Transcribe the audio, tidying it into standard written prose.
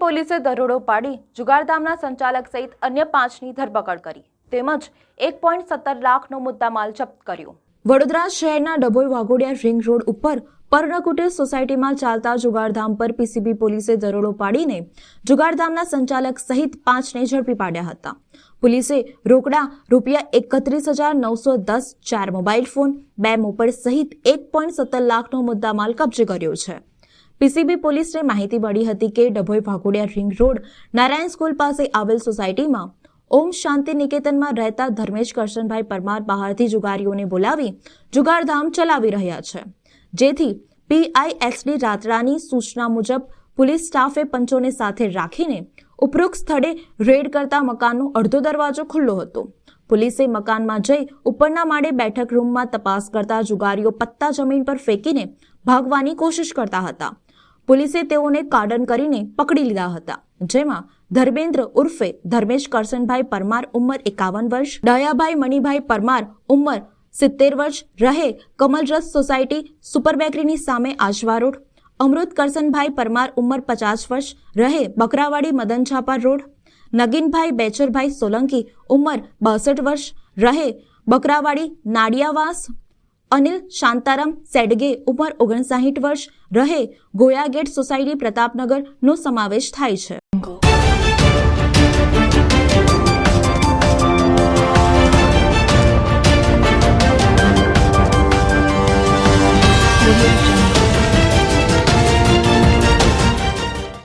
પોલીસે દરોડો પાડી જુગારધામના સંચાલક સહિત અન્ય 5ની ધરપકડ કરી તેમજ 1.17 લાખનો મુદ્દામાલ જપ્ત કર્યો। વડોદરા શહેરના ડભોઈ વાઘોડિયા રિંગ રોડ ઉપર પર્ણકુટીર સોસાયટીમાં ચાલતા જુગારધામ પર પીસીબી પોલીસે દરોડો પાડીને જુગારધામના સંચાલક સહિત 5ને ઝડપી પાડ્યા હતા। પોલીસે રોકડા ₹31,910, 4 મોબાઈલ ફોન, 2 મોપેડ સહિત 1.17 લાખનો મુદ્દામાલ કબજે કર્યો છે। પીસીબી પોલીસને માહિતી મળી હતી કે Dabhoi Waghodia ring road Narayan school પાસે આવેલ સોસાયટીમાં ઓમ શાંતિ નિકેતનમાં રહેતા ધર્મેશ કરશનભાઈ પરમાર બહારથી જુગારીઓને બોલાવી જુગારધામ ચલાવી રહ્યા છે, જેથી પીઆઈએસડી રાતરાની સૂચના મુજબ પોલીસ સ્ટાફે પંચોને સાથે રાખીને ઉપરોક્ત સ્થળે રેડ કરતા મકાનનો અડધો દરવાજો ખુલ્લો હતો। પોલીસે મકાનમાં જઈ ઉપરના માળે બેઠક રૂમમાં તપાસ કરતા જુગારીઓ પત્તા જમીન પર ફેંકીને ભાગવાની કોશિશ કરતા હતા। પોલીસે તેઓને કાર્ડન કરીને પકડી લીધા હતા, જેમાં ધર્મેન્દ્ર ઉર્ફે ધર્મેશ કરશનભાઈ પરમાર ઉંમર 51 વર્ષ, દયાભાઈ મણિભાઈ પરમાર ઉંમર 70 વર્ષ, રહે કમલરસ સોસાયટી સુપર બેકરીની સામે આજવા રોડ, અમૃત કરશનભાઈ પરમાર ઉંમર 50 વર્ષ, રહે બકરાવાડી મદન છાપા રોડ, નગીનભાઈ બેચરભાઈ સોલંકી ઉંમર 62 વર્ષ, રહે બકરાવાડી નાડિયાવાસ, અનિલ શાંતારામ સેડગે ઉંમર 59 વર્ષ, રહે ગોયા ગેટ સોસાયટી પ્રતાપનગર નો સમાવેશ થાય છે।